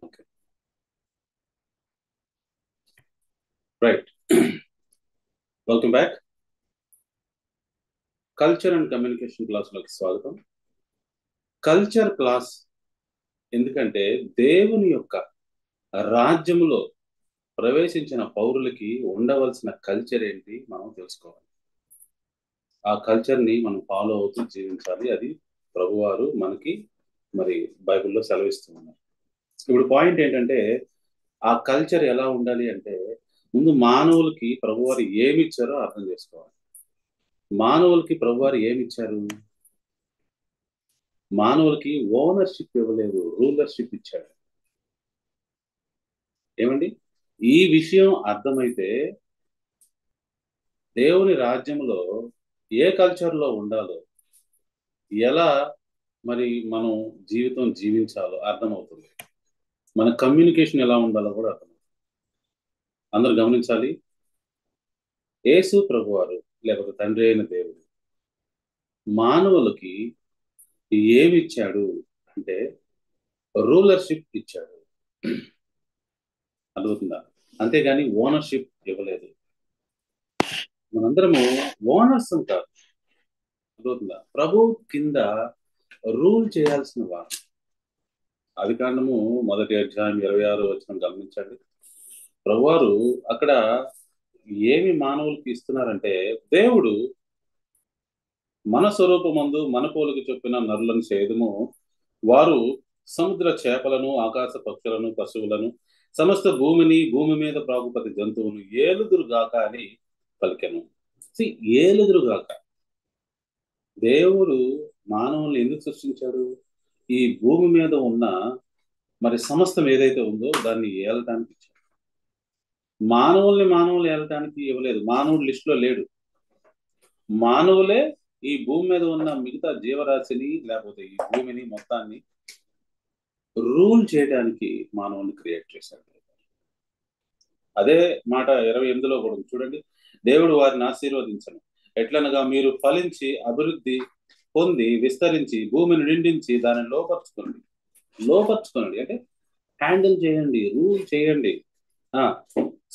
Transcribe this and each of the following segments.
Okay, right. Welcome back. Culture and communication క్లాసులోకి స్వాగతం. Culture class ఎందుకంటే దేవుని యొక్క రాజ్యములో ప్రవేశించిన పౌరులకి ఉండవలసిన కల్చర్ ఏంటి మనం తెలుసుకోవాలి. ఆ కల్చర్ ని మనం ఫాలో అవుతూ జీవించాలి. అది ప్రభువారు మనకి మరి బైబిల్లో సెలవిస్తూ ఉన్నారు. ఇప్పుడు పాయింట్ ఏంటంటే ఆ కల్చర్ ఎలా ఉండాలి అంటే ముందు మానవులకి ప్రభువారు ఏమి ఇచ్చారో అర్థం చేసుకోవాలి. మానవులకి ప్రభువారు ఏమి ఇచ్చారు? మానవులకి ఓనర్షిప్ ఇవ్వలేదు, రూలర్షిప్ ఇచ్చాడు. ఏమండి? ఈ విషయం అర్థమైతే దేవుని రాజ్యంలో ఏ కల్చర్ లో ఉండాలో, ఎలా మరి మనం జీవితం జీవించాలో అర్థమవుతుంది. మన కమ్యూనికేషన్ ఎలా ఉండాలో కూడా అర్థమవుతుంది. అందరూ గమనించాలి. యేసు ప్రభువారు లేకపోతే తండ్రి అయిన దేవుడు మానవులకి ఏమి ఇచ్చాడు అంటే రూలర్షిప్ ఇచ్చాడు. అర్థమవుతుందా? అంతేగాని ఓనర్షిప్ ఇవ్వలేదు. మనందరము ఓనర్స్ కాదు. అర్థమవుతుందా? ప్రభు కింద రూల్ చేయాల్సిన వారు. ఆది కాండము 1వ అధ్యాయం 26వ వచనం గమనించండి. ప్రభువారు అక్కడ ఏమి మానవులకి ఇస్తున్నారంటే, దేవుడు మన స్వరూపమందు మన పోలిక చొప్పున నరులను చేయదము, వారు సముద్ర చేపలను, ఆకాశ పక్షులను, పశువులను, సమస్త భూమిని, భూమి మీద ప్రాకుపతి జంతువును ఏలుదురుగాక అని పలికెను. ఏలుదురుగాక. దేవుడు మానవుల్ని ఎందుకు సృష్టించాడు? ఈ భూమి మీద ఉన్న మరి సమస్తం ఏదైతే ఉందో దాన్ని ఏలటానికి ఇచ్చాడు. మానవులు ఏలటానికి ఇవ్వలేదు. మానవుడు లిస్టులో లేడు. మానవులే ఈ భూమి మీద ఉన్న మిగతా జీవరాశిని లేకపోతే ఈ భూమిని మొత్తాన్ని రూల్ చేయడానికి మానవుని క్రియేట్ చేశాడు. అదే మాట 28లో కూడా చూడండి. దేవుడు వారిని ఆశీర్వదించను, ఎట్లనగా మీరు ఫలించి అభివృద్ధి పొంది విస్తరించి భూమిని నిండించి దానిని లోపర్చుకోండి అంటే హ్యాండిల్ చేయండి, రూల్ చేయండి. ఆ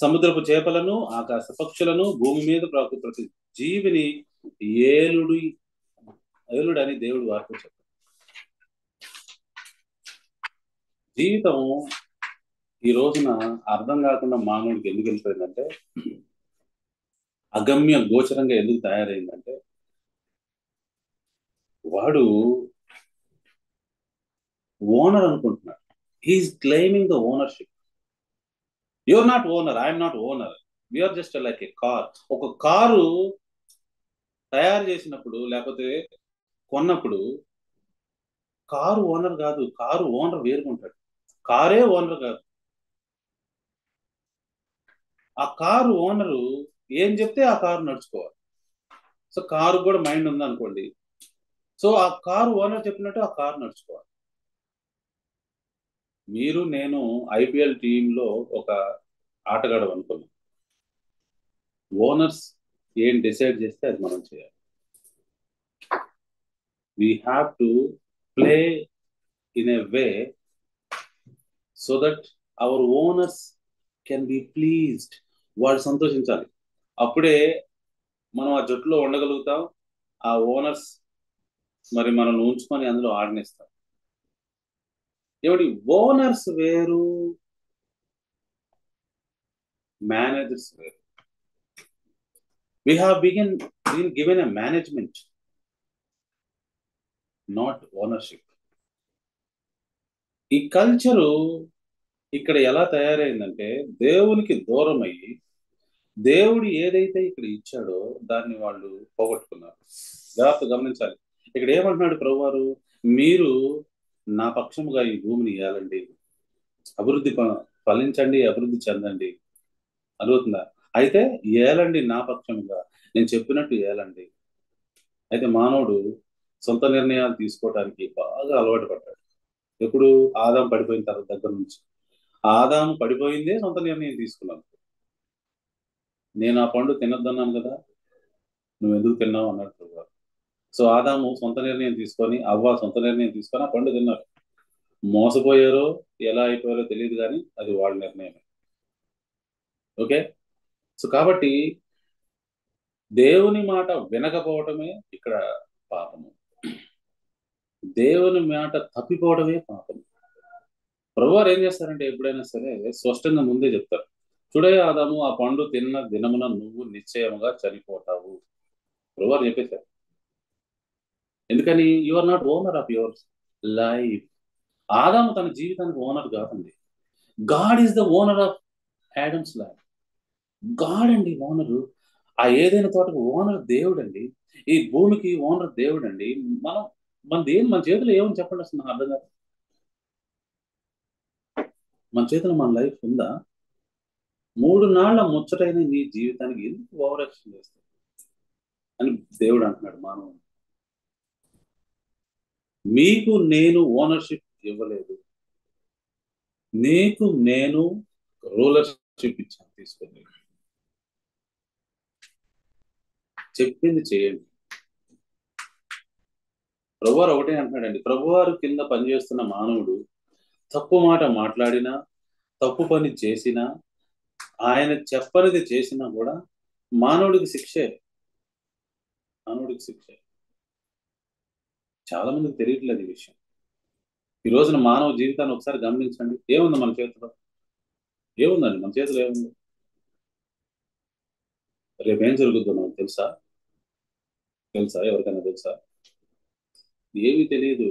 సముద్రపు చేపలను, ఆకాశ పక్షులను, భూమి మీద ప్రాకు ప్రతి జీవిని ఏలుడని దేవుడు వారితో చెప్పారు. జీవితం ఈ రోజున అర్థం కాకుండా మానవుడికి ఎందుకు వెళ్ళిపోయిందంటే, అగమ్య గోచరంగా ఎందుకు తయారైందంటే, వాడు ఓనర్ అనుకుంటున్నాడు. He is claiming the ownership. Your not owner, I am not owner, we are just like a car. ఒక కారు తయారు చేసినప్పుడు లేకపోతే కొన్నప్పుడు కారు ఓనర్ కాదు, కారు ఓనర్ వేరుకుంటాడు. కారే ఓనర్ కాదు. ఆ కారు ఓనరు ఏం చెప్తే ఆ కారు నడుచుకోవాలి. సో కారు కూడా మైండ్ ఉంది అనుకోండి. సో ఆ కారు ఓనర్ చెప్పినట్టు ఆ కారు నడుచుకోవాలి. మీరు నేను ఐపీఎల్ టీంలో ఒక ఆటగాడు అనుకున్నాం. ఓనర్స్ ఏం డిసైడ్ చేస్తే అది మనం చేయాలి. We have to play in a way so that hour owners can be pleased. వాళ్ళు సంతోషించాలి. అప్పుడే మనం ఆ జట్టులో ఉండగలుగుతాం. ఆ ఓనర్స్ మరి మనల్ని ఉంచుకొని అందులో ఆడనిస్తాం. ఏమిటి? ఓనర్స్ వేరు, మేనేజర్స్ వేరు. We have been given a management, not ownership. ఈ కల్చరు ఇక్కడ ఎలా తయారైందంటే, దేవునికి దూరం అయ్యి దేవుడు ఏదైతే ఇక్కడ ఇచ్చాడో దాన్ని వాళ్ళు పోగొట్టుకున్నారు. జాగ్రత్త గమనించాలి. ఇక్కడ ఏమంటున్నాడు ప్రభువారు? మీరు నా పక్షముగా ఈ భూమిని ఏలండి, ఫలించండి, అభివృద్ధి చెందండి. అడుగుతుందా? అయితే ఏలండి నా పక్షముగా, నేను చెప్పినట్టు ఏలండి. అయితే మానవుడు సొంత నిర్ణయాలు తీసుకోవడానికి బాగా అలవాటు పడ్డాడు. ఎప్పుడు? ఆదాం పడిపోయిన తర్వాత దగ్గర నుంచి. ఆదాము పడిపోయిందే సొంత నిర్ణయం తీసుకున్నాను. నేను ఆ పండు తినొద్దన్నాను కదా, నువ్వు ఎందుకు తిన్నావు అన్నట్టు. సో ఆదాము సొంత నిర్ణయం తీసుకొని, అవ్వ సొంత నిర్ణయం తీసుకొని ఆ పండు తిన్నారు. మోసపోయారో ఎలా అయిపోయారో తెలియదు, కానీ అది వాళ్ళ నిర్ణయం. ఓకే. సో కాబట్టి దేవుని మాట వినకపోవటమే ఇక్కడ పాపము. దేవుని మాట తప్పిపోవడమే పాపం. ప్రభువారు ఏం చేస్తారంటే ఎప్పుడైనా సరే స్పష్టంగా ముందే చెప్తారు. చూడే ఆదాము, ఆ పండు తిన్న దినమున నువ్వు నిశ్చయముగా చనిపోతావు. ప్రభువారు చెప్పేశారు. ఎందుకని? You are not owner of your life. ఆదాము తన జీవితానికి ఓనర్ కాదండి. God is the owner of Adam's life. God అండి ఓనరు. ఆ ఏదైనా తోటకు ఓనర్ దేవుడు అండి. ఈ భూమికి ఓనర్ దేవుడు అండి. మనం మన చేతిలో ఏమని చెప్పండి, అసలు నాకు అర్థం కాదు. మన చేతిలో మన లైఫ్ ఉందా? 3 నాళ్ల ముచ్చటైన నీ జీవితానికి ఎందుకు ఓవర్ యాక్షన్ చేస్తావు అని దేవుడు అంటున్నాడు మానవుడు. మీకు నేను ఓనర్షిప్ ఇవ్వలేదు, నీకు నేను రూలర్షిప్ ఇచ్చాను. తీసుకొని చెప్పింది చేయండి. ప్రభువారు ఒకటే అంటున్నాడండి. ప్రభువారు కింద పనిచేస్తున్న మానవుడు తప్పు మాట మాట్లాడినా, తప్పు పని చేసినా, ఆయన చెప్పనిది చేసినా కూడా మానవుడికి శిక్షే. మానవుడికి శిక్షే. చాలా మందికి తెలియట్లేదు ఈ విషయం. ఈ రోజున మానవ జీవితాన్ని ఒకసారి గమనించండి. ఏముంది మన చేతిలో? ఏముందండి మన చేతిలో? ఏముంది? రేపేం జరుగుతుందో మనకు తెలుసా? తెలుసా? ఎవరికైనా తెలుసా? ఏమీ తెలియదు.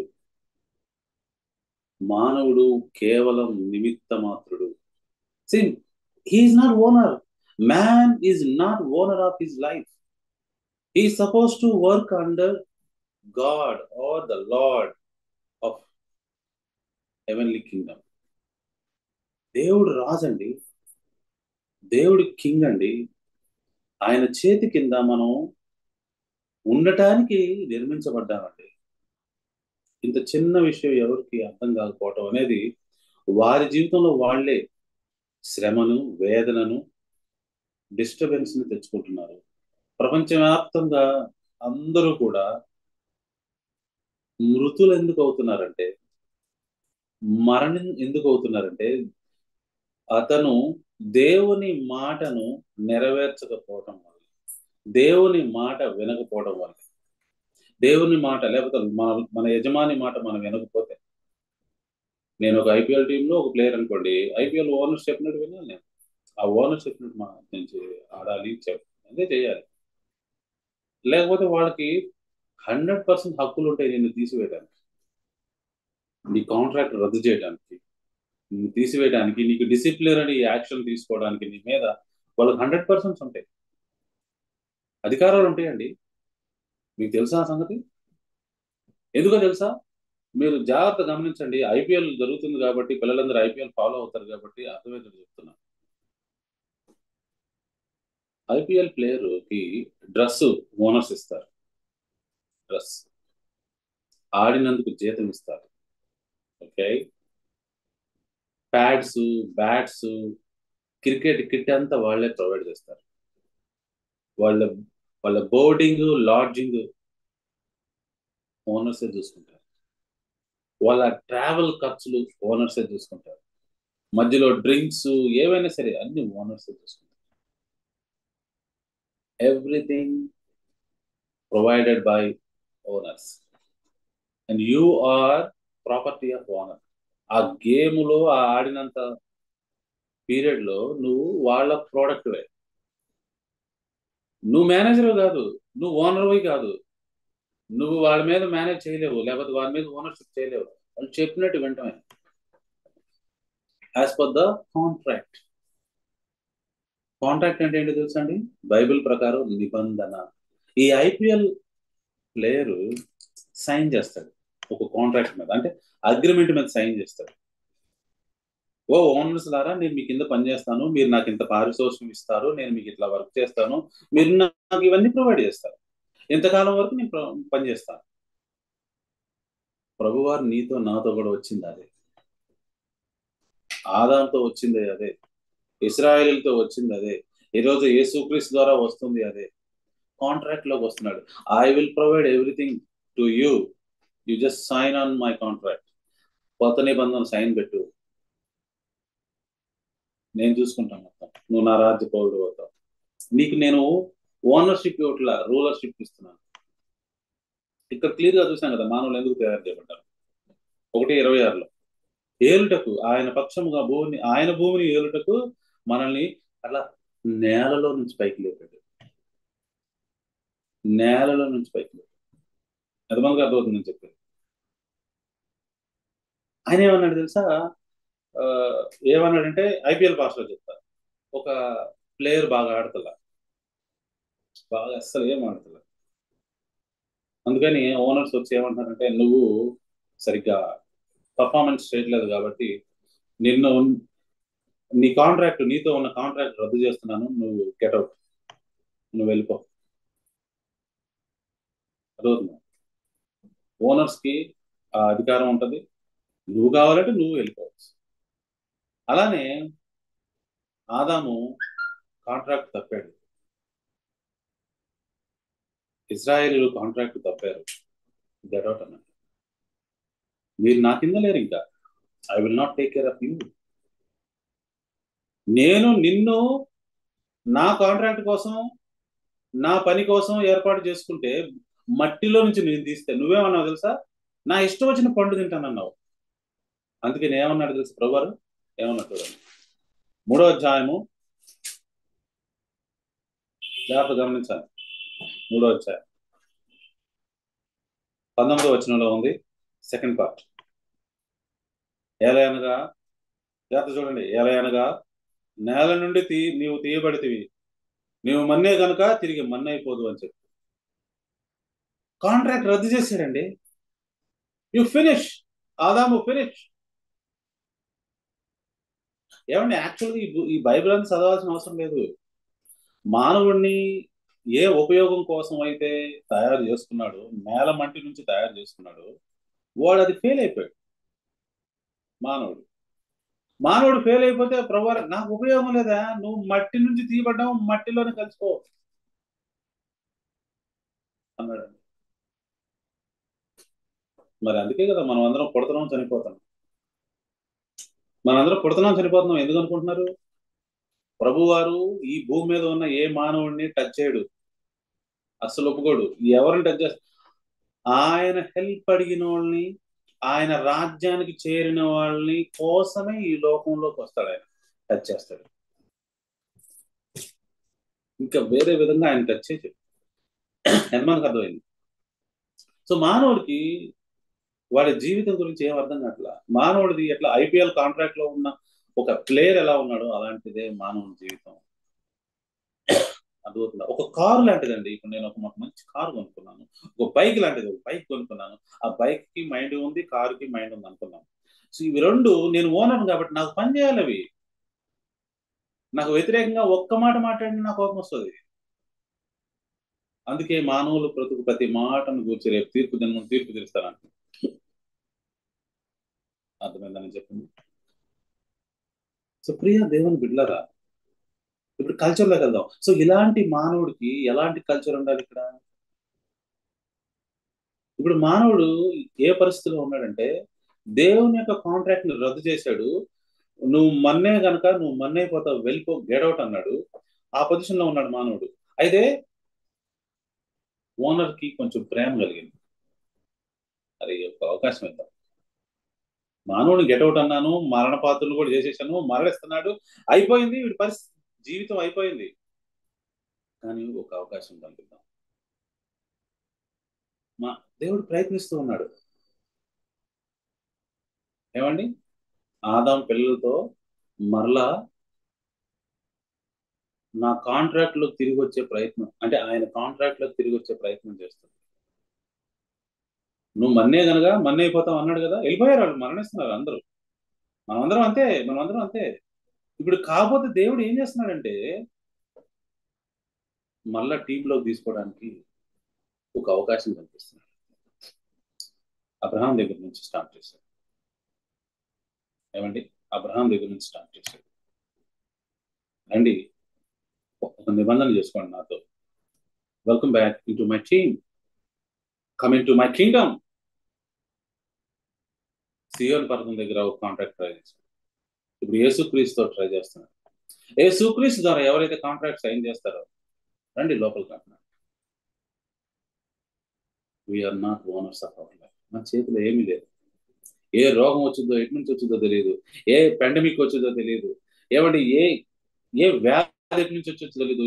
మానవుడు కేవలం నిమిత్త మాత్రుడు. See, he is not owner. Man is not owner of his life. He is supposed to work under God or the Lord of heavenly kingdom. దేవుడు రాజండి. దేవుడు కింగ్ అండి. ఆయన చేతి కింద మనం ఉండటానికి నిర్మించబడ్డామండి. ఇంత చిన్న విషయం ఎవరికి అర్థం కాకపోవటం అనేది వారి జీవితంలో వాళ్ళే శ్రమను, వేదనను, డిస్టర్బెన్స్ ని తెచ్చుకుంటున్నారు. ప్రపంచవ్యాప్తంగా అందరూ కూడా మృతులు ఎందుకు అవుతున్నారంటే, మరణం ఎందుకు అవుతున్నారంటే, అతను దేవుని మాటను నెరవేర్చకపోవటం వల్ల, దేవుని మాట వినకపోవడం వల్ల. దేవుని మాట లేకపోతే మన మన యజమాని మాట మనం వినకపోతే, నేను ఒక ఐపీఎల్ టీంలో ఒక ప్లేయర్ అనుకోండి, ఐపీఎల్ ఓనర్ చెప్పినట్టు వినాలి నేను. ఆ ఓనర్ చెప్పినట్టు మా నుంచి ఆడాలి, అదే చేయాలి. లేకపోతే వాళ్ళకి 100% హక్కులు ఉంటాయి నిన్ను తీసివేయడానికి, నీ కాంట్రాక్ట్ రద్దు చేయడానికి, నిన్ను తీసివేయడానికి, నీకు డిసిప్లినరీ యాక్షన్ తీసుకోవడానికి నీ మీద వాళ్ళకి 100% ఉంటాయి, అధికారాలు ఉంటాయండి. మీకు తెలుసా ఆ సంగతి? ఎందుకో తెలుసా? మీరు జాగ్రత్త గమనించండి. ఐపీఎల్ జరుగుతుంది కాబట్టి, పిల్లలందరూ ఐపీఎల్ ఫాలో అవుతారు కాబట్టి అర్థమైతే చెప్తున్నా. ఐపీఎల్ ప్లేయర్ కి డ్రెస్ ఓనర్స్ ఇస్తారు. డ్రెస్ ఆడినందుకు జీతం ఇస్తారు. Okay. Pads, bats, cricket kit అంతా వాళ్ళే ప్రొవైడ్ చేస్తారు. వాళ్ళ వాళ్ళ బోర్డింగ్, లాడ్జింగ్ ఓనర్సే చూసుకుంటారు. వాళ్ళ ట్రావెల్ ఖర్చులు ఓనర్సే చూసుకుంటారు. మధ్యలో డ్రింక్స్ ఏవైనా సరే అన్ని ఓనర్సే చూసుకుంటారు. Everything provided by owners and you are property of owner. ఆ గేములో ఆ ఆడినంత పీరియడ్ లో నువ్వు వాళ్ళ ప్రోడక్ట్వే. నువ్వు మేనేజర్ కాదు, నువ్వు ఓనర్వి కాదు. నువ్వు వాళ్ళ మీద మేనేజ్ చేయలేవు, లేకపోతే వాళ్ళ మీద ఓనర్షిప్ చేయలేవు. వాళ్ళు చెప్పినట్టు వింటమే. As per the contract. Contract అంటే ఏంటో తెలుసా అండి? బైబిల్ ప్రకారం నిబంధన. ఈ ఐపీఎల్ ప్లేయర్ సైన్ చేస్తాడు ఒక కాంట్రాక్ట్ మీద, అంటే అగ్రిమెంట్ మీద సైన్ చేస్తాడు. ఓ ఓనర్స్ లారా, నేను మీ కింద పనిచేస్తాను, మీరు నాకు ఇంత పారితోషికం ఇస్తారు, నేను మీకు ఇట్లా వర్క్ చేస్తాను, మీరు నాకు ఇవన్నీ ప్రొవైడ్ చేస్తారు, ఇంతకాలం వరకు నేను పనిచేస్తాను. ప్రభువారు నీతో నాతో కూడా వచ్చింది అదే. ఆదాంతో వచ్చింది అదే. ఇశ్రాయేలుతో వచ్చింది అదే. ఈరోజు యేసుక్రీస్తు ద్వారా వస్తుంది అదే. కాంట్రాక్ట్ లోకి వస్తున్నాడు. I will provide everything to you, you just sign on my contract. కొత్త నిబంధన సైన్ పెట్టు, నేను చూసుకుంటాను మొత్తం, నువ్వు నా రాజ్య పౌరుడు అవుతావు, నీకు నేను ఓనర్షిప్ ఇవ్వట్లా, రూలర్షిప్ ఇస్తున్నాను. ఇక్కడ క్లియర్ గా చూసాం కదా మానవులు ఎందుకు తయారు చేయబడ్డారు. 1:26లో ఏలుటకు ఆయన పక్షముగా భూమిని, ఆయన భూమిని ఏలుటకు మనల్ని అట్లా నేలలో నుంచి పైకి లేపాడు, నేలలో నుంచి పైకి లేపాడు. అది మనకు అర్థమవుతుందని చెప్పారు. ఆయన ఏమన్నాడు తెలుసా? ఆ, ఏమన్నాడంటే ఐపీఎల్ భాషలో చెప్తారు, ఒక ప్లేయర్ బాగా ఆడతల, బాగా అస్సలు ఏం ఆడతల, అందుకని ఓనర్స్ వచ్చి ఏమంటారంటే నువ్వు సరిగ్గా పర్ఫార్మెన్స్ చేయట్లేదు కాబట్టి నిన్ను, నీ కాంట్రాక్ట్, నీతో ఉన్న కాంట్రాక్ట్ రద్దు చేస్తున్నాను, నువ్వు గెట్అవుట్, నువ్వు వెళ్ళిపో. అర్థమవుతుందా? ఓనర్స్ కి ఆ అధికారం ఉంటది, నువ్వు కావాలంటే నువ్వు వెళ్ళిపోవచ్చు. అలానే ఆదాము కాంట్రాక్ట్ తప్పాడు, ఇజ్రాయేలీలు కాంట్రాక్ట్ తప్పారు, గెట్అవుట్ అన్నాడు. మీరు నా కింద లేరు ఇంకా, I will not take care of you. నేను నిన్ను నా కాంట్రాక్ట్ కోసం, నా పని కోసం ఏర్పాటు చేసుకుంటే మట్టిలో నుంచి నేను తీస్తే నువ్వేమన్నావు తెలుసా? నా ఇష్టం వచ్చిన పండు తింటానన్నావు. అందుకే నేను ఏమన్నాడు తెలుసు ప్రభువారు? ఏమన్నా చూడండి, 3వ అధ్యాయము, జాగ్రత్త గమనించాలి. 3వ అధ్యాయం 19వ వచనంలో ఉంది, సెకండ్ పార్ట్. ఏలయనగా, జాగ్రత్త చూడండి, ఏలయనగా నేల నుండి నీవు తీయబడితివి, నీవు మన్నే గనుక తిరిగి మన్నైపోదు అని చెప్పి కాంట్రాక్ట్ రద్దు చేశాడండి. యు ఫినిష్, ఆదాము ఫినిష్. ఏమండి, యాక్చువల్గా ఈ బైబిల్ అంతా చదవాల్సిన అవసరం లేదు. మానవుడిని ఏ ఉపయోగం కోసం అయితే తయారు చేసుకున్నాడు, నేల మట్టి నుంచి తయారు చేసుకున్నాడు, వాడు అది ఫెయిల్ అయిపోయాడు. మానవుడు మానవుడు ఫెయిల్ అయిపోతే ప్రభువా నాకు ఉపయోగం లేదా, నువ్వు మట్టి నుంచి తీయబడ్డావు, మట్టిలోనే కలిసిపో అన్నాడు. మరి అందుకే కదా మనం అందరం పుడుతున్నాం చనిపోతాం. మనందరం పుడుతున్నాం చనిపోతున్నాం ఎందుకు అనుకుంటున్నారు? ప్రభువారు ఈ భూమి మీద ఉన్న ఏ మానవుడిని టచ్ చేయడు, అస్సలు ఒప్పుకోడు. ఎవరిని టచ్ చేస్తా, ఆయన హెల్ప్ అడిగిన వాళ్ళని, ఆయన రాజ్యానికి చేరిన వాళ్ళని కోసమే ఈ లోకంలోకి వస్తాడు, ఆయన టచ్ చేస్తాడు. ఇంకా వేరే విధంగా ఆయన టచ్ చేసి మనకు అర్థమైంది. సో మానవుడికి వాడి జీవితం గురించి ఏం అర్థం కావట్లా. మానవుడిది ఎట్లా ఐపీఎల్ కాంట్రాక్ట్ లో ఉన్న ఒక ప్లేయర్ ఎలా ఉన్నాడో అలాంటిదే మానవుడి జీవితం. అర్థమవుతుందా? ఒక కారు లాంటిదండి. ఇప్పుడు నేను ఒక మంచి కారు కొనుక్కున్నాను, ఒక బైక్ లాంటిది, ఒక బైక్ కొనుక్కున్నాను. ఆ బైక్ కి మైండ్ ఉంది, కారుకి మైండ్ ఉంది అనుకున్నాను. సో ఇవి రెండు, నేను ఓనర్ కాబట్టి నాకు పని చేయాలి. అవి నాకు వ్యతిరేకంగా ఒక్క మాట మాట్లాడిన నాకు కోపం వస్తుంది. అందుకే మానవులు ప్రతి మాటను కూర్చి రేపు తీర్పు తీరుస్తానంట. అర్థమైందని చెప్పింది. సో ప్రియ దేవుని బిడ్డలారా, ఇప్పుడు కల్చర్లోకి వెళ్దాం. సో ఇలాంటి మానవుడికి ఎలాంటి కల్చర్ ఉండాలి ఇక్కడ? ఇప్పుడు మానవుడు ఏ పరిస్థితిలో ఉన్నాడంటే, దేవుని యొక్క కాంట్రాక్ట్ ని రద్దు చేశాడు. నువ్వు మన్నే గనక నువ్వు మన్నైపోతావు, వెళ్ళిపో, గెడౌట్ అన్నాడు. ఆ పొజిషన్ లో ఉన్నాడు మానవుడు. అయితే ఓనర్ కి కొంచెం ప్రేమ కలిగింది, అది ఒక అవకాశం ఇద్దాం. మానవుడు గెటౌట్ అన్నాను, మరణ పాత్రలు కూడా చేసేసాను, మరణిస్తున్నాడు, అయిపోయింది వీడి పరిస్థితి, జీవితం అయిపోయింది. కానీ ఒక అవకాశం కల్పిద్దాం. మా దేవుడు ప్రయత్నిస్తూ ఉన్నాడు. ఏమండి, ఆదాం పిల్లలతో మరలా నా కాంట్రాక్ట్ లో తిరిగి వచ్చే ప్రయత్నం, అంటే ఆయన కాంట్రాక్ట్ లో తిరిగి వచ్చే ప్రయత్నం చేస్తాడు. నువ్వు మన్నే గనక మన్నే అయిపోతావు అన్నాడు కదా, వెళ్ళిపోయారు వాళ్ళు, మరణిస్తున్నారు అందరూ. మనమందరం అంతే. ఇప్పుడు కాకపోతే దేవుడు ఏం చేస్తున్నాడంటే మళ్ళా టీంలోకి తీసుకోవడానికి ఒక అవకాశం కల్పిస్తున్నాడు. అబ్రహాం దగ్గర నుంచి స్టార్ట్ చేశాడు. ఏమండి, అబ్రహాం దగ్గర నుంచి స్టార్ట్ చేశాడు. రండి, ఒక నిబంధన చేసుకోండి నాతో. Welcome back into my team, coming to my kingdom. Zion పర్వతం దగ్గర ఒక కాంట్రాక్ట్ ట్రై చేశాడు. ఇప్పుడు యేసుక్రీస్తుతో ట్రై చేస్తున్నాడు. యేసుక్రీస్తు ద్వారా ఎవరైతే కాంట్రాక్ట్ సైన్ చేస్తారో రండి లోపలికి అంటున్నాడు. We are not owners of our life. మన చేతిలో ఏమీ లేదు. ఏ రోగం వచ్చిందో ఎటు నుంచి వచ్చిందో తెలియదు, ఏ పెండమిక్ వచ్చిందో తెలియదు, ఏమంటే ఏ వ్యాధి ఎటు నుంచి వచ్చిందో తెలియదు,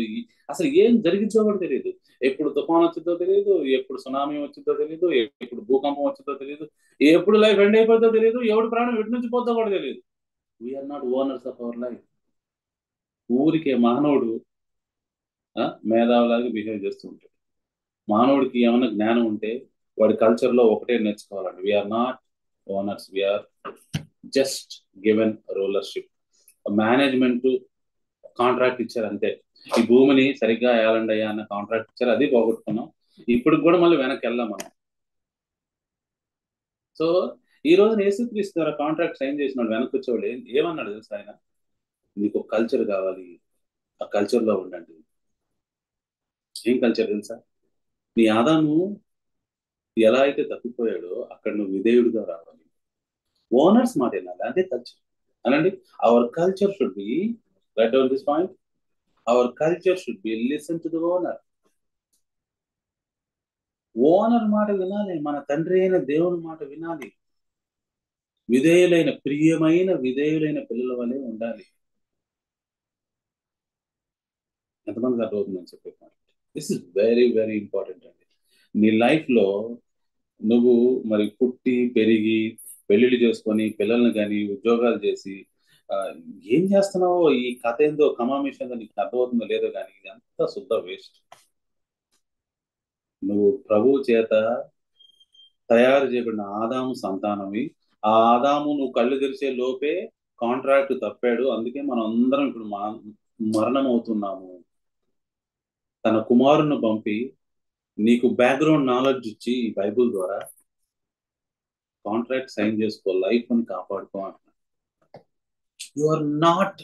అసలు ఏం జరిగిందో కూడా తెలియదు. ఎప్పుడు తుఫాన్ వచ్చిందో తెలియదు, ఎప్పుడు సునామీ వచ్చిందో తెలియదు, ఎప్పుడు భూకంపం వచ్చిందో తెలియదు, ఎప్పుడు లైఫ్ ఎండ్ అయిపోతుందో తెలియదు, ఎవడు ప్రాణం ఎటు నుంచి పోతుందో కూడా తెలియదు. We are not owners of our life. ఊరికే మానవుడు మేధావులాగా బిహేవ్ చేస్తూ ఉంటాడు. మానవుడికి ఏమైనా జ్ఞానం ఉంటే వాడి కల్చర్ లో ఒకటే నేర్చుకోవాలండి. We are not owners, we are just given rulership. Management contract ఇచ్చారు అంతే. ఈ భూమిని సరిగ్గా ఏలండి అయ్యా అన్న కాంట్రాక్ట్ ఇచ్చారు, అది పోగొట్టుకున్నాం. ఇప్పుడు కూడా మళ్ళీ వెనక్కి వెళ్ళాం మనం. సో ఈ రోజున యేసుక్రీస్తు ద్వారా కాంట్రాక్ట్ సైన్ చేసిన వాడు వెనక్కి వచ్చేవాడు ఏమన్నాడు తెలుసా ఆయన? నీకు కల్చర్ కావాలి, ఆ కల్చర్ లో ఉండండి. ఏం కల్చర్ తెలుసా? నీ ఆదాము ఎలా అయితే తప్పిపోయాడో అక్కడ నువ్వు విధేయుడిగా రావాలి. ఓనర్స్ మాట వినాలి, అదే కల్చర్ అనండి. Our culture should be, right down this point, our culture should be listen to the owner. Owner మాట వినాలి, మన తండ్రి అయిన దేవుని మాట వినాలి. విధేయులైన విధేయులైన పిల్లల వలె ఉండాలి. ఎంతమందికి అర్థమవుతుందని చెప్పే point. This is very very important అండి. నీ లైఫ్ లో నువ్వు మరి పుట్టి పెరిగి పెళ్లిళ్ళు చేసుకొని పిల్లల్ని కానీ ఉద్యోగాలు చేసి ఏం చేస్తున్నావో, ఈ కథ ఏందో కమామిష్ ఏందో నీకు అర్థమవుతుందో లేదో కానీ ఇదంతా శుద్ధ వేస్ట్. నువ్వు ప్రభువు చేత తయారు చేయబడిన ఆదాము సంతానమి. ఆ ఆదాము నువ్వు కళ్ళు తెరిచే లోపే కాంట్రాక్ట్ తప్పాడు. అందుకే మనం అందరం ఇప్పుడు మరణం అవుతున్నాము. తన కుమారుని పంపి నీకు బ్యాక్గ్రౌండ్ నాలెడ్జ్ ఇచ్చి ఈ బైబుల్ ద్వారా కాంట్రాక్ట్ సైన్ చేసుకో, లైఫ్ ని కాపాడుకో అంటున్నాడు. You are not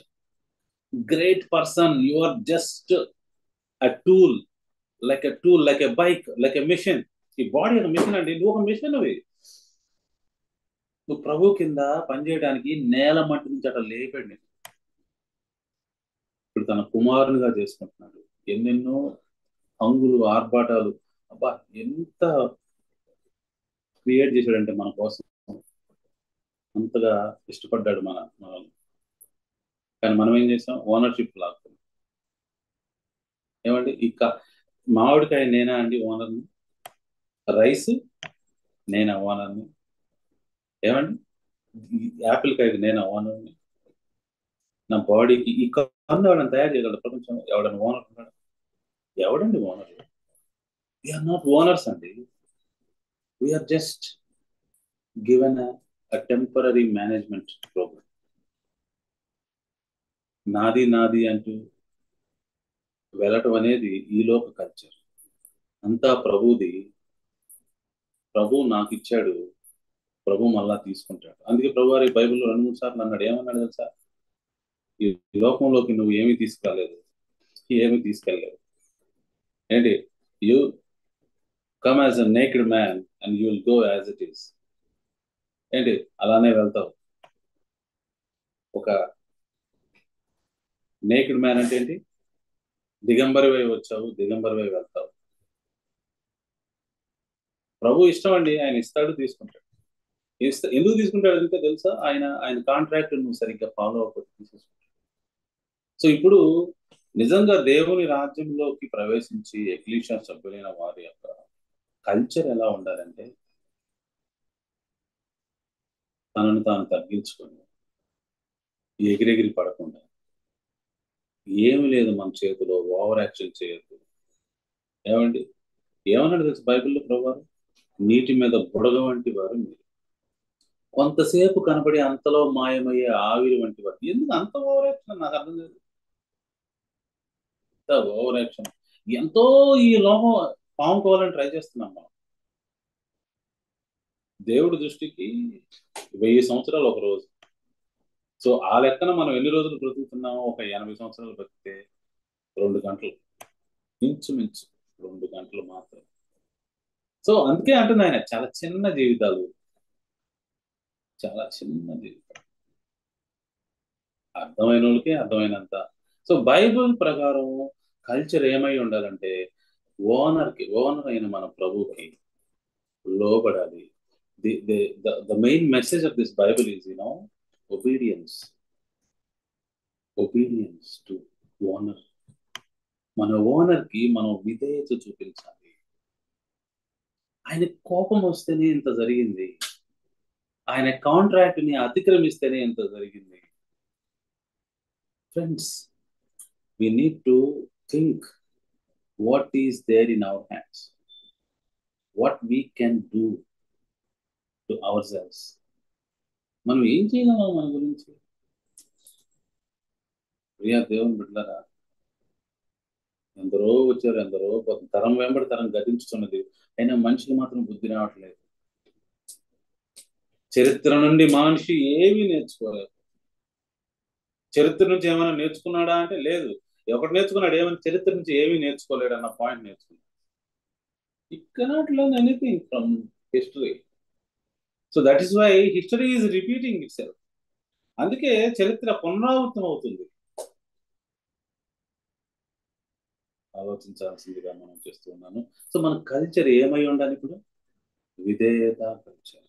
great person, you are just a tool, like a bike, like a machine. ఈ బాడీ ఒక మిషన్ అండి, నువ్వు ఒక మిషన్. అవి నువ్వు ప్రభు కింద పనిచేయడానికి నేల మట్టి నుంచి అట్లా లేపాడు నేను. ఇప్పుడు తన కుమారునిగా చేసుకుంటున్నాడు. ఎన్నెన్నో హంగులు ఆర్భాటాలు, అబ్బా ఎంత క్రియేట్ చేశాడంటే మన కోసం, అంతగా ఇష్టపడ్డాడు మనల్ని. కానీ మనం ఏం చేసాం? ఓనర్షిప్ లాక్కున్నాం. ఏమండి మామిడికాయ నేనా అండి ఓనర్ని? రైస్ నేనా ఓనర్ని? ఏమండి యాపిల్ కాయకి నేనా ఓనర్ని? నా బాడీకి ఈ కన్ను ఎవడని తయారు చేయగలడు ప్రపంచం? ఎవడని ఓనర్ ఉన్నాడు? ఎవడండి ఓనర్? వీఆర్ నాట్ ఓనర్స్ అండి. We are just given a temporary management program. నాది అంటూ వెళ్ళటం అనేది ఈ లోక కల్చర్. అంతా ప్రభుది. ప్రభు నాకు ఇచ్చాడు, ప్రభు మళ్ళా తీసుకుంటాడు. అందుకే ప్రభు వారి బైబిల్లో 2-3 సార్లు అన్నాడు. ఏమన్నాడు తెలుసా? ఈ లోకంలోకి నువ్వు ఏమీ తీసుకురాలేదు, ఏమీ తీసుకెళ్ళలేదు. ఏంటి? You come as a naked man and you will go as it is. ఏంటి? అలానే వెళ్తావు. ఒక నేకెడ్ మ్యాన్ అంటే ఏంటి? దిగంబరివై వచ్చావు, దిగంబరివై వెళ్తావు. ప్రభు ఇష్టం అండి, ఆయన ఇస్తాడు, తీసుకుంటాడు. ఎందుకు తీసుకుంటాడు అంటే తెలుసా? ఆయన కాంట్రాక్ట్ నువ్వు సరిగ్గా ఫాలో అవ్వకపోతే తీసేసుకుంటాడు. సో ఇప్పుడు నిజంగా దేవుని రాజ్యంలోకి ప్రవేశించి ఎక్లీషియా సభ్యులైన వారి యొక్క కల్చర్ ఎలా ఉండాలంటే, తనను తాను తగ్గించుకొని ఎగిరెగిరి పడకుండా, ఏమి లేదు మన చేతిలో, ఓవర్ యాక్షన్ చేయొద్దు. ఏమండి ఏమన్నాడు తెలుసు బైబిల్లో ప్రభువారు? నీటి మీద బుడగ వంటి వారు మీరు, కొంతసేపు కనబడి అంతలో మాయమయ్యే ఆవిరి వంటి వారు. ఎందుకు అంత ఓవర్ యాక్షన్? నాకు అర్థం లేదు. ఓవర్ యాక్షన్ ఎంతో ఈ లోహం పాముకోవాలని ట్రై చేస్తున్నాం మనం. దేవుడి దృష్టికి 1000 సంవత్సరాలు ఒక రోజు. సో ఆ లెక్కన మనం ఎన్ని రోజులు బ్రతుకుతున్నామో, ఒక 80 సంవత్సరాలు బ్రతికితే 2 గంటలు, ఇంచుమించు 2 గంటలు మాత్రం. సో అందుకే అంటుంది ఆయన, చాలా చిన్న జీవితాలు, చాలా చిన్న జీవితం, అర్థమైన వాళ్ళకి అర్థమైనంత. సో బైబిల్ ప్రకారం కల్చర్ ఏమై ఉండాలంటే ఓనర్ అయిన మన ప్రభుకి లోబడాలి. The main message of this Bible is, obedience. Obedience to owner. మన ఓనర్ కి మనం విధేయత చూపించాలి. ఆయన కోపం వస్తేనే ఇంత జరిగింది, ఆయన కాంట్రాక్ట్ ని అతిక్రమిస్తేనే ఇంత జరిగింది. Friends, we need to think what is there in our hands, what we can do to ourselves. మనం ఏం చేయగలం మన గురించి? ప్రియా దేవుని బిడ్డలారా, ఎందరో వచ్చారు, ఎందరో పోతారు, తరం వెంబడి తరం గతించుతున్నది, అయినా మనిషికి మాత్రం బుద్ధి రావట్లేదు. చరిత్ర నుండి మనిషి ఏమీ నేర్చుకోలేదు. చరిత్ర నుంచి ఏమైనా నేర్చుకున్నాడా అంటే లేదు. ఒకటి నేర్చుకున్నాడు, ఏమైనా చరిత్ర నుంచి ఏమీ నేర్చుకోలేడు అన్న పాయింట్ నేర్చుకున్నాడు. You cannot learn anything from history. So that is why history is repeating itself. అందుకే చరిత్ర పునరావృతం అవుతుంది. ఆలోచించాల్సిందిగా మనం చేస్తూ ఉన్నాను. సో మన కల్చర్ ఏమై ఉండాలి ఇప్పుడు? విధేయత కల్చర్.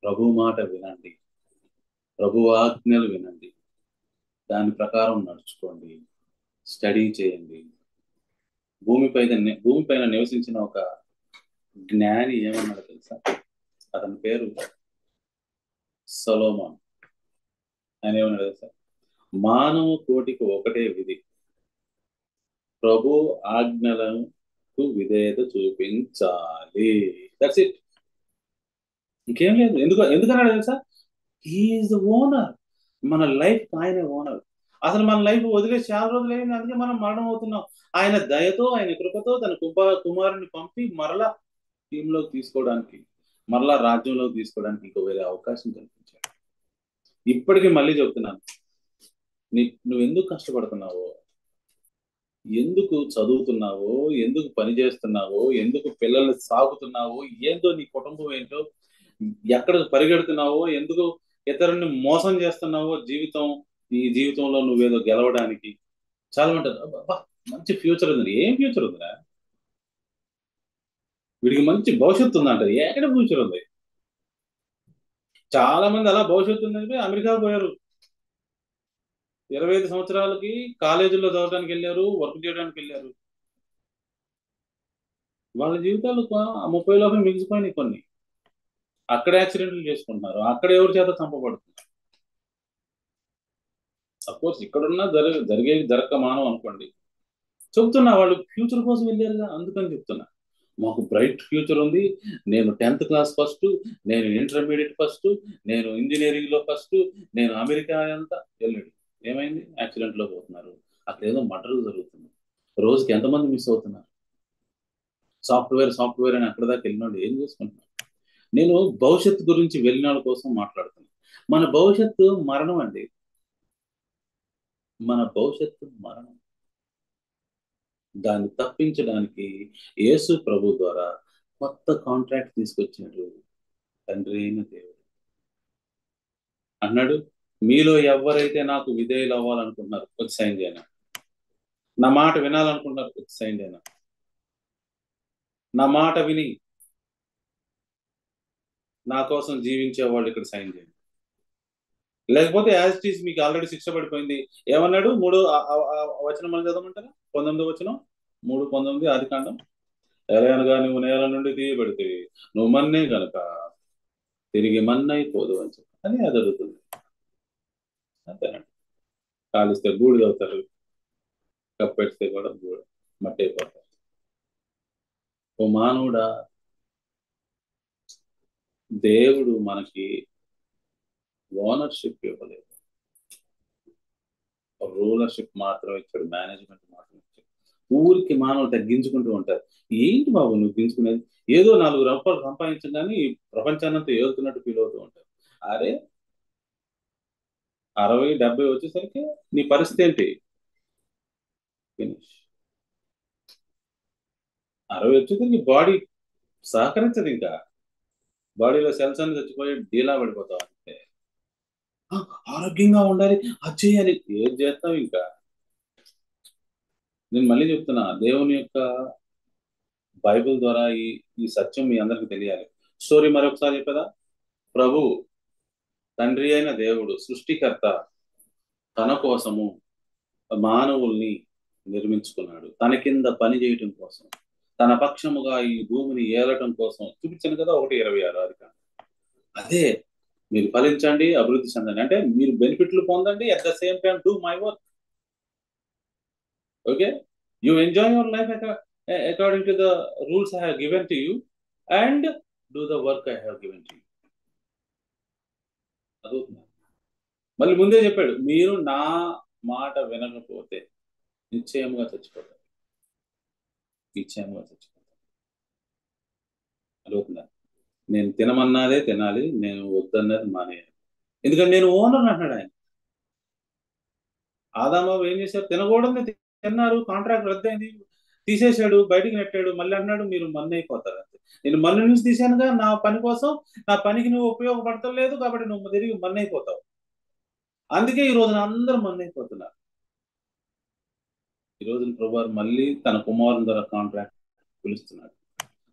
ప్రభు మాట వినండి, ప్రభు ఆజ్ఞలు వినండి, దాని ప్రకారం నడుచుకోండి, స్టడీ చేయండి. భూమిపైన నివసించిన ఒక జ్ఞాని ఏమన్నాడు తెలుసా? అతని పేరు సొలొమోన్. ఆయన ఏమన్నాడు తెలుసా? మానవ కోటికి ఒకటే విధి, ప్రభు ఆజ్ఞలకు విధేయత చూపించాలి. That's it. ఇంకేం లేదు. ఎందుకన్నాడు తెలుసా? He is the owner. మన లైఫ్ ఆయనే ఓనర్. అసలు మన లైఫ్ వదిలేసి చాలా రోజులైంది, అందుకే మనం మరణం అవుతున్నాం. ఆయన దయతో, ఆయన కృపతో తన కుమారుని పంపి మరలా టీంలోకి తీసుకోవడానికి, మరలా రాజ్యంలోకి తీసుకోవడానికి ఇంకో వేరే అవకాశం కల్పించాడు. ఇప్పటికీ మళ్ళీ చెప్తున్నాను, నువ్వు ఎందుకు కష్టపడుతున్నావో, ఎందుకు చదువుతున్నావో, ఎందుకు పని చేస్తున్నావో, ఎందుకు పిల్లల్ని సాగుతున్నావో, ఏందో నీ కుటుంబం ఏంటో, ఎక్కడికి పరిగెడుతున్నావో, ఎందుకు ఇతరుని మోసం చేస్తున్నావో, ఈ జీవితంలో నువ్వేదో గెలవడానికి. చాలా ఉంటారు, మంచి ఫ్యూచర్ ఉంది. ఏం ఫ్యూచర్ ఉందిరా? వీడికి మంచి భవిష్యత్తు ఉందంటారు. ఎక్కడ ఫ్యూచర్ ఉంది? చాలా మంది అలా భవిష్యత్తు ఉందని అమెరికా పోయారు. 25 సంవత్సరాలకి కాలేజీల్లో చదవడానికి వెళ్ళారు, వర్క్ చేయడానికి వెళ్ళారు. వాళ్ళ జీవితాలు 30 లోపల మిగిలిపోయినాయి. కొన్ని అక్కడ యాక్సిడెంట్లు చేసుకుంటున్నారు, అక్కడ ఎవరి చేత చంపబడుతున్నారు. అఫ్కోర్స్ ఇక్కడున్నా జరిగేది జరగక మానవం అనుకోండి. చెప్తున్నా, వాళ్ళు ఫ్యూచర్ కోసం వెళ్ళారుగా, అందుకని చెప్తున్నా. మాకు బ్రైట్ ఫ్యూచర్ ఉంది, నేను 10th క్లాస్ ఫస్ట్, నేను ఇంటర్మీడియట్ ఫస్ట్, నేను ఇంజనీరింగ్ లో ఫస్ట్, నేను అమెరికా అంతా వెళ్ళాడు. ఏమైంది? యాక్సిడెంట్ లో పోతున్నారు, అక్కడ ఏదో మర్డర్ జరుగుతుంది. రోజుకి ఎంతమంది మిస్ అవుతున్నారు? సాఫ్ట్వేర్ అని అక్కడ దాకా వెళ్ళినోడు ఏం చేసుకుంటున్నారు? నేను భవిష్యత్తు గురించి వెళ్ళిన వాళ్ళ కోసం మాట్లాడుతున్నాను. మన భవిష్యత్తు మరణం అండి. మన భవిష్యత్తు మరణం. దాన్ని తప్పించడానికి యేసు ప్రభు ద్వారా కొత్త కాంట్రాక్ట్ తీసుకొచ్చాడు తండ్రి అయిన దేవుడు. అన్నాడు, మీలో ఎవరైతే నాకు విధేయులు అవ్వాలనుకుంటున్నారు వచ్చి సైన్ చేయనా, నా మాట వినాలనుకుంటున్నారు వచ్చి సైన్ చేయనా, నా మాట విని నా కోసం జీవించే వాళ్ళు ఇక్కడ సైన్ చేయండి. లేకపోతే యాజ్ ఇట్ ఈస్ మీకు ఆల్రెడీ శిక్ష పడిపోయింది. ఏమన్నాడు? 3 వచనం మనం చదవమంటారా? 19వ వచనం, 3:19 ఆదికాండం. ఎలాగనగా నువ్వు నేల నుండి తీయబడితే నువ్వు మన్నే గనక తిరిగి మన్నైపోదు అని చెప్పి అని అది అడుగుతుంది. అంతేనండి. కాలిస్తే బూడిద అవుతారు, కప్పెడితే కూడా మట్టి అయిపోతారు. ఓ మానవుడా, దేవుడు మనకి ఓనర్షిప్ ఇవ్వలేదు, రూలర్షిప్ మాత్రం ఇచ్చాడు, మేనేజ్మెంట్ మాత్రం ఇచ్చాడు. ఊరికి మానవులు తగ్గించుకుంటూ ఉంటారు. ఏంటి బాబు నువ్వు గించుకునేది? ఏదో 4 రూపాయలు సంపాదించగానే ఈ ప్రపంచాన్నంతా ఏలుతున్నట్టు ఫీల్ అవుతూ ఉంటారు. అరే 60-70 వచ్చేసరికి నీ పరిస్థితి ఏంటి? ఫినిష్. 60 వచ్చేసరికి బాడీ సహకరించదు ఇంకా. బాడీలో సెల్స్ అన్ని చచ్చిపోయి డీలా పడిపోతావు అంతే. ఆ, ఆరోగ్యంగా ఉండాలి, అది చేయాలి, ఏది చేస్తావు ఇంకా. నేను మళ్ళీ చెప్తున్నా, దేవుని యొక్క బైబిల్ ద్వారా ఈ సత్యం మీ అందరికి తెలియాలి. స్టోరీ మరొకసారి చెప్పదా. ప్రభు, తండ్రి అయిన దేవుడు, సృష్టికర్త, తన కోసము మానవుల్ని నిర్మించుకున్నాడు, తన కింద పని చేయటం కోసం, తన పక్షముగా ఈ భూమిని ఏలటం కోసం. చూపించాను కదా 1:26 అది కాదు. అదే, మీరు ఫలించండి, అభివృద్ధి చెందండి అంటే మీరు బెనిఫిట్లు పొందండి, at the same time do my work. Okay, you enjoy your life according to the rules I have given to you and do the work I have given to you. అదవుతుంది. మళ్ళీ ముందే చెప్పాడు, మీరు నా మాట వినకపోతే నిశ్చయముగా చచ్చిపోతారు, నిశ్చయముగా చచ్చిపోతారు. అదవుతుందా. నేను తినమన్నదే తినాలి, నేను వద్దన్నది మానేయాలి. ఎందుకంటే నేను ఓనర్ అంటున్నాడు ఆయన. ఆదామాబు ఏం చేశారు, తినకూడదు తిన్నారు, కాంట్రాక్ట్ రద్దయింది, తీసేశాడు, బయటికి నెట్టాడు, మళ్ళీ అన్నాడు మీరు మన్ను అయిపోతారు అంతే. నేను మన్ను నుంచి తీశానుగా నా పని కోసం, నా పనికి నువ్వు ఉపయోగపడతలేదు కాబట్టి నువ్వు తిరిగి మన్ను అయిపోతావు. అందుకే ఈ రోజున అందరూ మన్ను అయిపోతున్నారు. ఈ రోజున ప్రభువారు మళ్ళీ తన కుమారుని ద్వారా కాంట్రాక్ట్ పిలుస్తున్నాడు.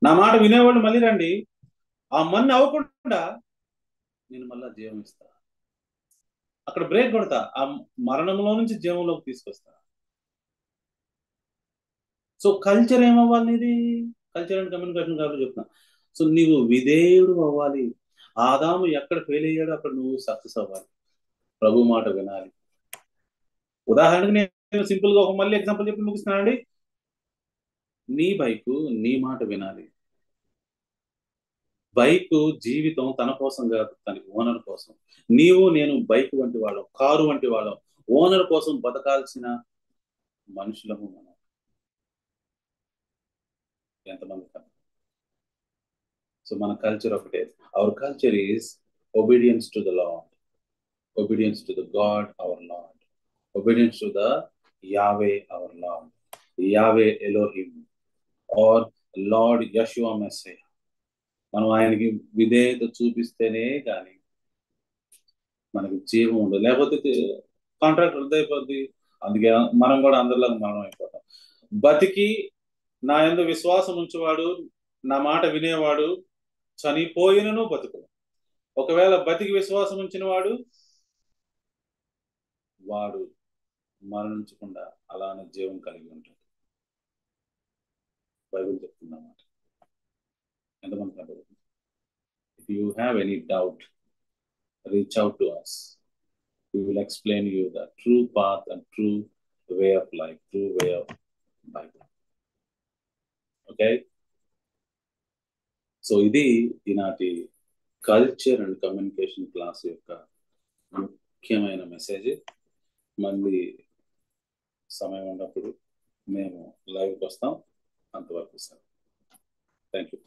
నా మాట వినేవాళ్ళు మళ్ళీ రండి, ఆ మన్ను అవ్వకుండా నేను మళ్ళా జీవం ఇస్తా, అక్కడ బ్రేక్ కొడతా, ఆ మరణంలో నుంచి జీవంలోకి తీసుకొస్తా. సో కల్చర్ ఏమవ్వాలి నీది, కల్చర్ అండ్ కమ్యూనికేషన్ కాబట్టి చెప్తున్నా. సో నీవు విధేయుడు అవ్వాలి. ఆదాము ఎక్కడ ఫెయిల్ అయ్యాడో అక్కడ నువ్వు సక్సెస్ అవ్వాలి, ప్రభు మాట వినాలి. ఉదాహరణకు నేను సింపుల్ గా ఒక మళ్ళీ ఎగ్జాంపుల్ చెప్పి ముగిస్తున్నానండి. నీ బైక్ నీ మాట వినాలి. బైక్ జీవితం తన కోసం కాదు, తన ఓనర్ కోసం. నీవు నేను బైక్ వంటి వాళ్ళం, కారు వంటి వాళ్ళం, ఓనర్ కోసం బతకాల్సిన మనుషులము మనం. ఎంతమంది కాదు. సో మన కల్చర్ ఒకటే. Our culture is obedience to the law, obedience to the God our Lord, obedience to the Yahweh our Lord, Yahweh Elohim or Lord Yeshua Messiah. మనం ఆయనకి విధేయత చూపిస్తేనే కానీ మనకి జీవం ఉండదు, లేకపోతే కాంట్రాక్ట్ రద్దు అయిపోద్ది. అందుకే మనం కూడా అందరిలాగా మరణం అయిపోతాం. బతికి నా యందు విశ్వాసం ఉంచేవాడు, నా మాట వినేవాడు చనిపోయినను బతుకు. ఒకవేళ బతికి విశ్వాసం ఉంచిన వాడు మరణించకుండా అలానే జీవం కలిగి ఉంటాడు. బైబిల్ చెప్తుందన్నమాట. ఎంతమంది కనబడుతుంది. If you have any doubt, reach out to us. We will explain you the true path and true way of life, true way of Bible. Okay? So ఇది ఈనాటి కల్చర్ అండ్ కమ్యూనికేషన్ క్లాస్ యొక్క ముఖ్యమైన message. మళ్ళీ సమయం ఉన్నప్పుడు మేము లైవ్కి వస్తాం. అంతవరకు సార్, థ్యాంక్ యూ.